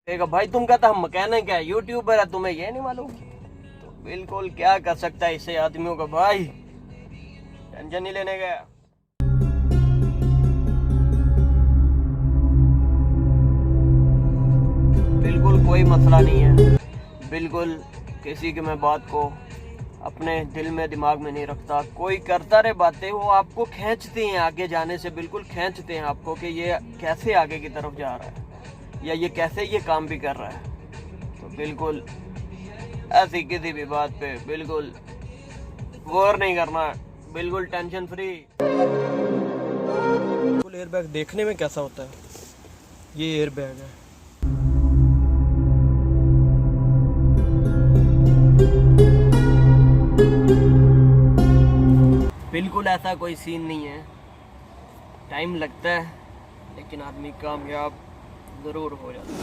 कहेगा भाई तुम कहता हम मैकेनिक है, यूट्यूबर है, तुम्हें ये नहीं मालूम। तो बिल्कुल क्या कर सकता है इसे आदमियों का भाई, टेंशन नहीं लेने का। बिल्कुल कोई मसला नहीं है, बिल्कुल किसी की मैं बात को अपने दिल में दिमाग में नहीं रखता। कोई करता रहे बातें, वो आपको खींचते हैं आगे जाने से, बिल्कुल खींचते हैं आपको कि ये कैसे आगे की तरफ जा रहा है या ये कैसे ये काम भी कर रहा है। तो बिल्कुल ऐसी किसी भी बात पे बिल्कुल गौर नहीं करना, बिल्कुल टेंशन फ्री। बिल्कुल एयर बैग देखने में कैसा होता है, ये एयर बैग है। बिल्कुल ऐसा कोई सीन नहीं है, टाइम लगता है लेकिन आदमी कामयाब ज़रूर हो जाता है।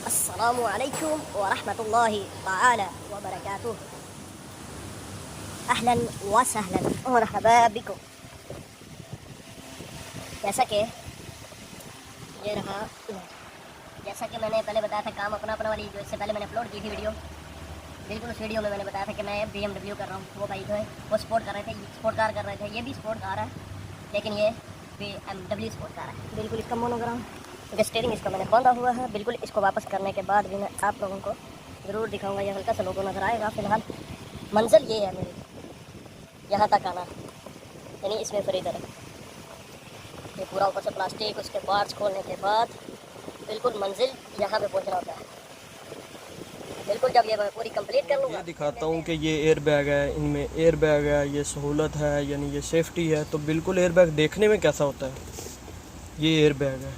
अस्सलामु अलैकुम व रहमतुल्लाहि तआला व बरकातुहू। अहलन व सहलन व मरहबा बिकुम। जैसा कि ये रहा, जैसा कि मैंने पहले बताया था काम अपना वाली जो इससे पहले मैंने अपलोड की थी वीडियो, बिल्कुल उस वीडियो में मैंने बताया था कि मैं BMW कर रहा हूँ। वो भाई जो है वो स्पोर्ट कर रहे थे, स्पोर्ट कार कर रहे थे। ये भी स्पोर्ट कार है लेकिन ये BMW स्पोर्ट कार है। बिल्कुल इसका मोनोग्राम, स्टीयरिंग इसका मैंने बांधा हुआ है। बिल्कुल इसको वापस करने के बाद भी मैं आप लोगों को ज़रूर दिखाऊंगा। ये हल्का सा लोगो नज़र आएगा। फ़िलहाल मंजिल ये है मेरी, यहाँ तक आना, यानी इसमें फ्री तरह ये पूरा ऊपर से प्लास्टिक, उसके पार्ट्स खोलने के बाद बिल्कुल मंजिल यहाँ पे पहुँचना होता है। बिल्कुल जब ये पूरी कंप्लीट कर लूँगा, ये दिखाता हूँ कि ये एयर बैग है, इनमें एयर बैग है, ये सहूलत है, यानी ये सेफ्टी है। तो बिल्कुल एयर बैग देखने में कैसा होता है, ये एयर बैग है,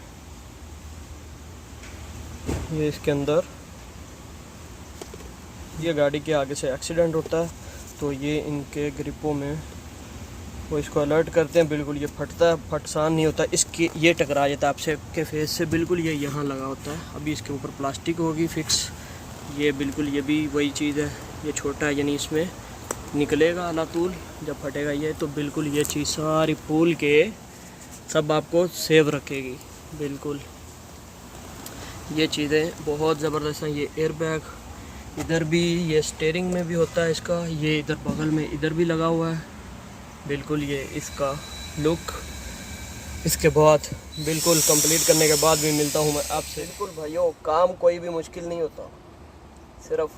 ये इसके अंदर, ये गाड़ी के आगे से एक्सीडेंट होता है तो ये इनके ग्रिपों में वो इसको अलर्ट करते हैं। बिल्कुल ये फटता है, फटसान नहीं होता, इसके ये टकरा जाता है आपसे के फेस से। बिल्कुल ये यहाँ लगा होता है। अभी इसके ऊपर प्लास्टिक होगी फिक्स, ये बिल्कुल ये भी वही चीज़ है। ये छोटा है यानी इसमें निकलेगा अलातूल जब फटेगा ये। तो बिल्कुल ये चीज़ सारी पुल के सब आपको सेव रखेगी। बिल्कुल ये चीज़ें बहुत ज़बरदस्त हैं। ये एयर बैग इधर भी, ये स्टीयरिंग में भी होता है इसका, ये इधर बगल में इधर भी लगा हुआ है। बिल्कुल ये इसका लुक इसके बाद बिल्कुल कंप्लीट करने के बाद भी मिलता हूँ मैं आपसे। बिल्कुल भाइयों, काम कोई भी मुश्किल नहीं होता, सिर्फ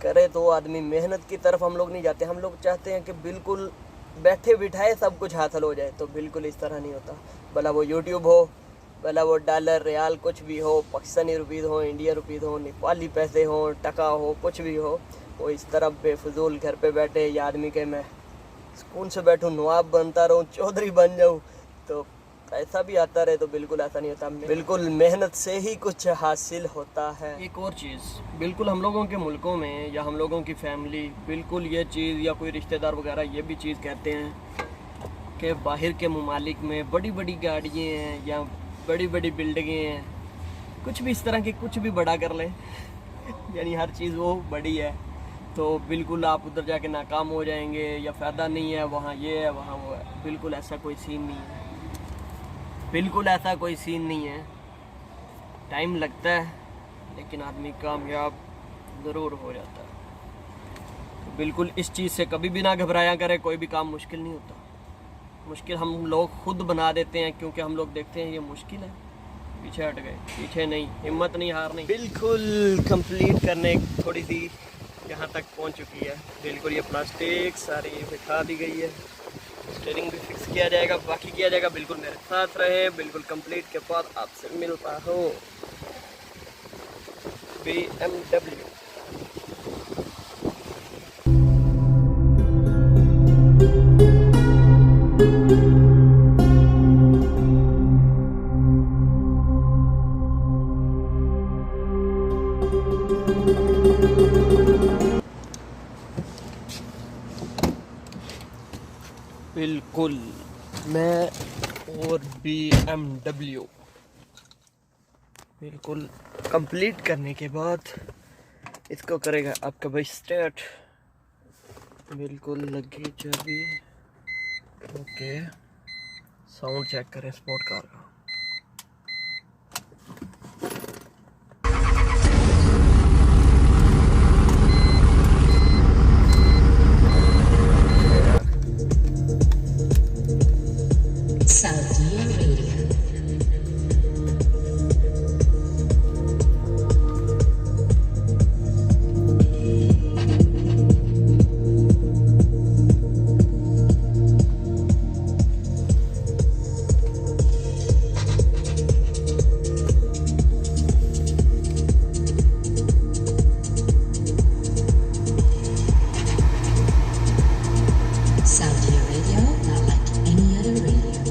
करे तो आदमी। मेहनत की तरफ हम लोग नहीं जाते, हम लोग चाहते हैं कि बिल्कुल बैठे बिठाए सब कुछ हासिल हो जाए। तो बिल्कुल इस तरह नहीं होता। भला वो यूट्यूब हो, भला वो डॉलर रियाल कुछ भी हो, पाकिस्तानी रुपीज़ हो, इंडिया रुपीज़ हो, नेपाली पैसे हो, टका हो, कुछ भी हो, वो इस तरह बेफजूल घर पे बैठे या आदमी के मैं सुकून से बैठूँ, नवाब बनता रहूँ, चौधरी बन जाऊँ तो ऐसा भी आता रहे। तो बिल्कुल ऐसा नहीं होता। बिल्कुल मेहनत से ही कुछ हासिल होता है। एक और चीज़, बिल्कुल हम लोगों के मुल्कों में या हम लोगों की फैमिली बिल्कुल ये चीज़ या कोई रिश्तेदार वगैरह ये भी चीज़ कहते हैं कि बाहर के ममालिक में बड़ी बड़ी गाड़ियाँ हैं या बड़ी बड़ी बिल्डिंगें हैं, कुछ भी इस तरह की कुछ भी बड़ा कर लें यानी हर चीज़ वो बड़ी है तो बिल्कुल आप उधर जाके नाकाम हो जाएंगे या फ़ायदा नहीं है, वहाँ ये है वहाँ वो है। बिल्कुल ऐसा कोई सीन नहीं है, बिल्कुल ऐसा कोई सीन नहीं है। टाइम लगता है लेकिन आदमी कामयाब ज़रूर हो जाता है। तो बिल्कुल इस चीज़ से कभी भी ना घबराया करें। कोई भी काम मुश्किल नहीं होता, मुश्किल हम लोग खुद बना देते हैं क्योंकि हम लोग देखते हैं ये मुश्किल है, पीछे हट गए। पीछे नहीं, हिम्मत नहीं, हार नहीं। बिल्कुल कंप्लीट करने थोड़ी सी यहाँ तक पहुँच चुकी है। बिल्कुल ये प्लास्टिक सारी बिठा दी गई है, स्टीयरिंग भी फिक्स किया जाएगा, बाकी किया जाएगा। बिल्कुल मेरे साथ रहे। बिल्कुल कंप्लीट के बाद आपसे मिलता हो। BMW बिल्कुल मैं और BMW बिल्कुल कंप्लीट करने के बाद इसको करेगा आपका भाई स्टार्ट। बिल्कुल लगी चाबी। ओके, साउंड चेक करें स्पोर्ट कार का। Saudi Arabia. Saudi Arabia, not like any other radio.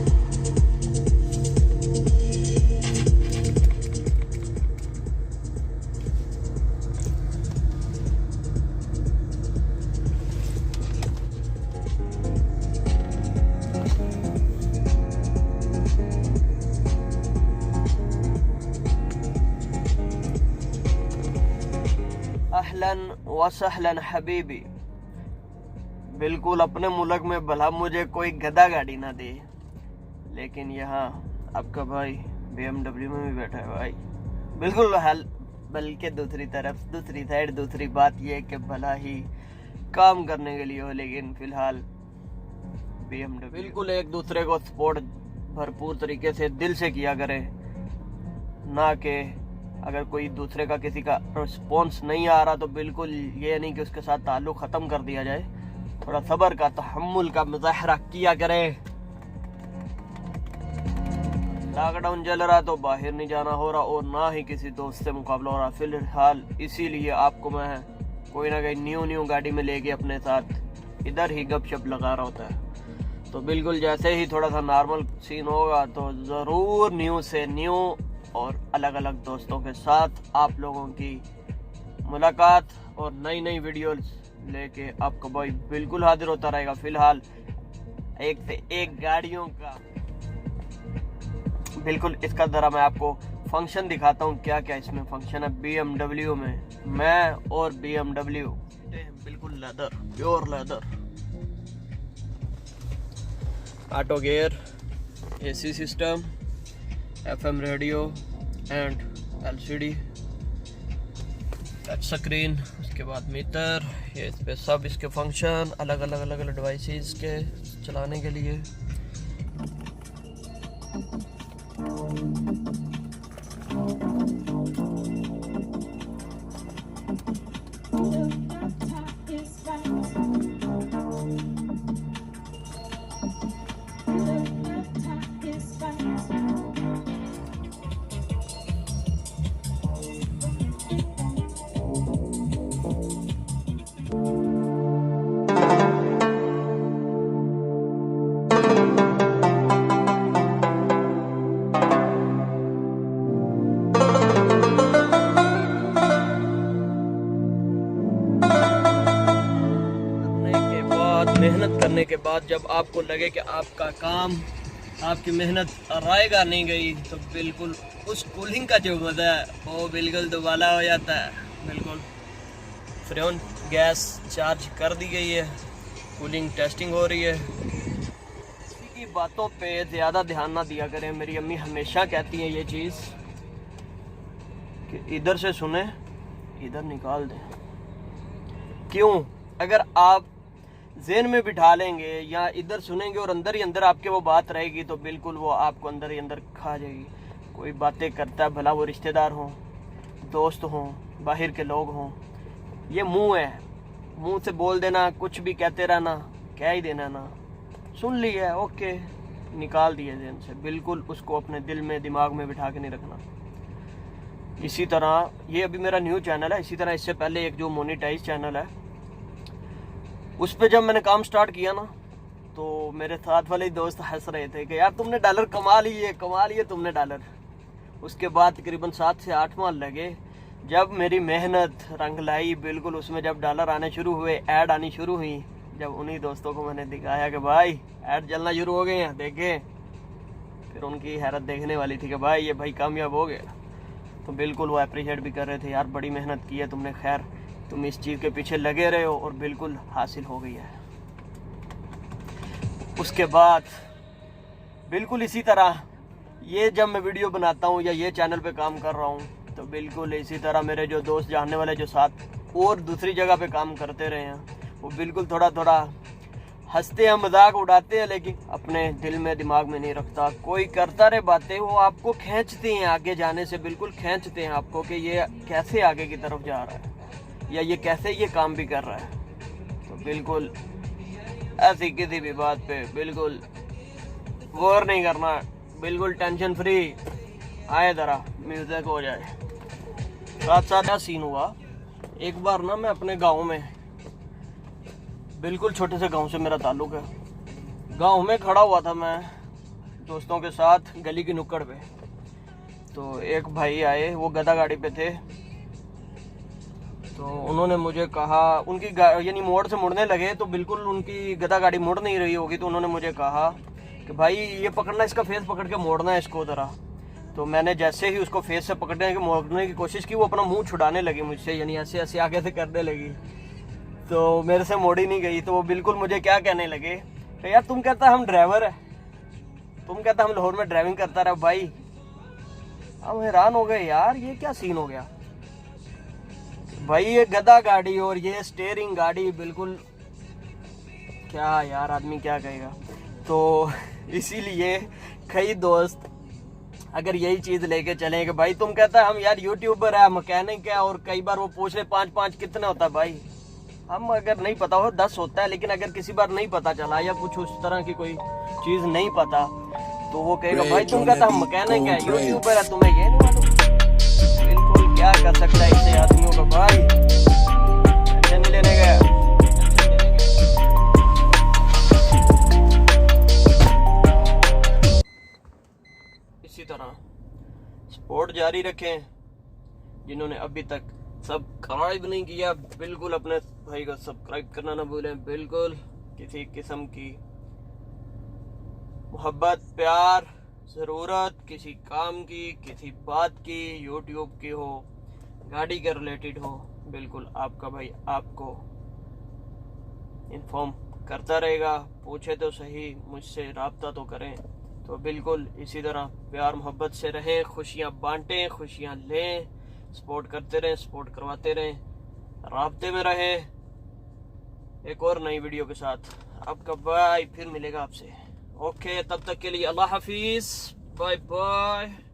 अहलन व सहलन हबीबी। बिल्कुल अपने मुल्क में भला मुझे कोई गधा गाड़ी ना दे, लेकिन यहाँ आपका भाई BMW में भी बैठा है भाई। बिल्कुल हाल, बल्कि दूसरी तरफ दूसरी साइड दूसरी बात यह कि भला ही काम करने के लिए हो, लेकिन फिलहाल BMW। बिल्कुल एक दूसरे को सपोर्ट भरपूर तरीके से दिल से किया करें, ना कि अगर कोई दूसरे का किसी का रिस्पॉन्स नहीं आ रहा तो बिल्कुल ये नहीं कि उसके साथ ताल्लुक़ ख़त्म कर दिया जाए। थोड़ा सब्र का, तहम्मुल का मुज़ाहरा किया करें। लॉकडाउन चल रहा तो बाहर नहीं जाना हो रहा और ना ही किसी दोस्त से मुकाबला हो रहा फिलहाल, इसीलिए आपको मैं कोई ना कहीं न्यू गाड़ी में लेके अपने साथ इधर ही गपशप लगा रहा होता है। तो बिल्कुल जैसे ही थोड़ा सा नॉर्मल सीन होगा तो ज़रूर न्यू से न्यू और अलग अलग दोस्तों के साथ आप लोगों की मुलाकात और नई वीडियोस लेके आपका भाई बिल्कुल हाजिर होता रहेगा। फिलहाल एक से एक गाड़ियों का बिल्कुल इसका ज़रा मैं आपको फंक्शन दिखाता हूँ, क्या क्या इसमें फंक्शन है BMW में। मैं और BMW बिल्कुल leather, pure leather, auto gear, AC system, FM radio and LCD touch screen, उसके बाद मीटर, ये इस पे सब इसके फंक्शन अलग अलग डिवाइसेस के चलाने के लिए। मेहनत करने के बाद जब आपको लगे कि आपका काम, आपकी मेहनत रायगा नहीं गई, तो बिल्कुल उस कूलिंग का जो मज़ा है वो बिल्कुल दोबारा हो जाता है। बिल्कुल फ्रेन गैस चार्ज कर दी गई है, कूलिंग टेस्टिंग हो रही है। किसी की बातों पे ज़्यादा ध्यान ना दिया करें। मेरी अम्मी हमेशा कहती है ये चीज़ कि इधर से सुने इधर निकाल दें। क्यों? अगर आप ज़हन में बिठा लेंगे या इधर सुनेंगे और अंदर ही अंदर आपके वो बात रहेगी तो बिल्कुल वो आपको अंदर ही अंदर खा जाएगी। कोई बातें करता है, भला वो रिश्तेदार हों, दोस्त हों, बाहर के लोग हों, ये मुंह है, मुंह से बोल देना, कुछ भी कहते रहना, कह ही देना ना। सुन लिया ओके, निकाल दिए ज़हन से, बिल्कुल उसको अपने दिल में दिमाग में बिठा के नहीं रखना। इसी तरह ये अभी मेरा न्यू चैनल है, इसी तरह इससे पहले एक जो मोनेटाइज चैनल है उस पर जब मैंने काम स्टार्ट किया ना तो मेरे साथ वाले दोस्त हंस रहे थे कि यार तुमने डॉलर कमा लिए तुमने डॉलर। उसके बाद तकरीबन 7 से 8 माह लगे, जब मेरी मेहनत रंग लाई, बिल्कुल उसमें जब डॉलर आने शुरू हुए, ऐड आनी शुरू हुई, जब उन्हीं दोस्तों को मैंने दिखाया कि भाई ऐड चलना शुरू हो गए हैं, देखे, फिर उनकी हैरत देखने वाली थी कि भाई ये भाई कामयाब हो गया। तो बिल्कुल वो अप्रिशिएट भी कर रहे थे, यार बड़ी मेहनत की है तुमने, खैर तुम इस चीज़ के पीछे लगे रहे हो और बिल्कुल हासिल हो गई है। उसके बाद बिल्कुल इसी तरह ये जब मैं वीडियो बनाता हूँ या ये चैनल पे काम कर रहा हूँ तो बिल्कुल इसी तरह मेरे जो दोस्त जानने वाले जो साथ और दूसरी जगह पे काम करते रहे हैं वो बिल्कुल थोड़ा थोड़ा हंसते हैं, मजाक उड़ाते हैं, लेकिन अपने दिल में दिमाग में नहीं रखता। कोई करता रहे बातें, वो आपको खींचते हैं आगे जाने से, बिल्कुल खींचते हैं आपको कि ये कैसे आगे की तरफ जा रहा है या ये कैसे ये काम भी कर रहा है। तो बिल्कुल ऐसी किसी भी बात पे बिल्कुल गौर नहीं करना, बिल्कुल टेंशन फ्री आए जरा म्यूजिक हो जाए। साथ साथ क्या सीन हुआ, एक बार ना मैं अपने गांव में, बिल्कुल छोटे से गांव से मेरा ताल्लुक है, गांव में खड़ा हुआ था मैं दोस्तों के साथ गली की नुक्कड़ पे। तो एक भाई आए, वो गधा गाड़ी पे थे। तो उन्होंने मुझे कहा, उनकी यानी मोड़ से मुड़ने लगे तो बिल्कुल उनकी गधा गाड़ी मुड़ नहीं रही होगी, तो उन्होंने मुझे कहा कि भाई ये पकड़ना, इसका फेस पकड़ के मोड़ना है इसको ज़रा। तो मैंने जैसे ही उसको फेस से पकड़ने की मोड़ने की कोशिश की, वो अपना मुंह छुड़ाने लगी मुझसे, यानी ऐसे ऐसे आगे से करने लगी। तो मेरे से मोड़ी नहीं गई। तो वो बिल्कुल मुझे क्या कहने लगे कि यार तुम कहता हम ड्राइवर है, तुम कहता हम लाहौर में ड्राइविंग करता रहा। भाई हम हैरान हो गए, यार ये क्या सीन हो गया भाई, ये गधा गाड़ी और ये स्टीयरिंग गाड़ी, बिल्कुल क्या यार आदमी क्या कहेगा। तो इसीलिए कई दोस्त अगर यही चीज लेके चले कि भाई तुम कहता हम यार यूट्यूबर है, मैकेनिक है, और कई बार वो पूछ रहे 5-5 कितना होता है। भाई हम अगर नहीं पता हो 10 होता है, लेकिन अगर किसी बार नहीं पता चला या कुछ उस तरह की कोई चीज नहीं पता तो वो कहेगा भाई तुम कहता हम मैकेनिक है, यूट्यूबर है, तुम्हें ये नहीं मालूम। बिल्कुल क्या कर सकता है इससे आदमियों का। भाई टेंशन नहीं लेने गया। इसी तरह सपोर्ट जारी रखें। जिन्होंने अभी तक सब्सक्राइब नहीं किया, बिल्कुल अपने भाई को सब्सक्राइब करना ना भूलें। बिल्कुल किसी किस्म की मोहब्बत, प्यार, ज़रूरत किसी काम की, किसी बात की, यूट्यूब की हो, गाड़ी के रिलेटेड हो, बिल्कुल आपका भाई आपको इन्फॉर्म करता रहेगा। पूछे तो सही, मुझसे राब्ता तो करें। तो बिल्कुल इसी तरह प्यार मोहब्बत से रहें, खुशियाँ बांटें, खुशियाँ लें, सपोर्ट करते रहें, सपोर्ट करवाते रहें, राब्ते में रहें। एक और नई वीडियो के साथ आपका भाई फिर मिलेगा आपसे। ओके, तब तक के लिए अल्लाह हाफिज़, बाय बाय।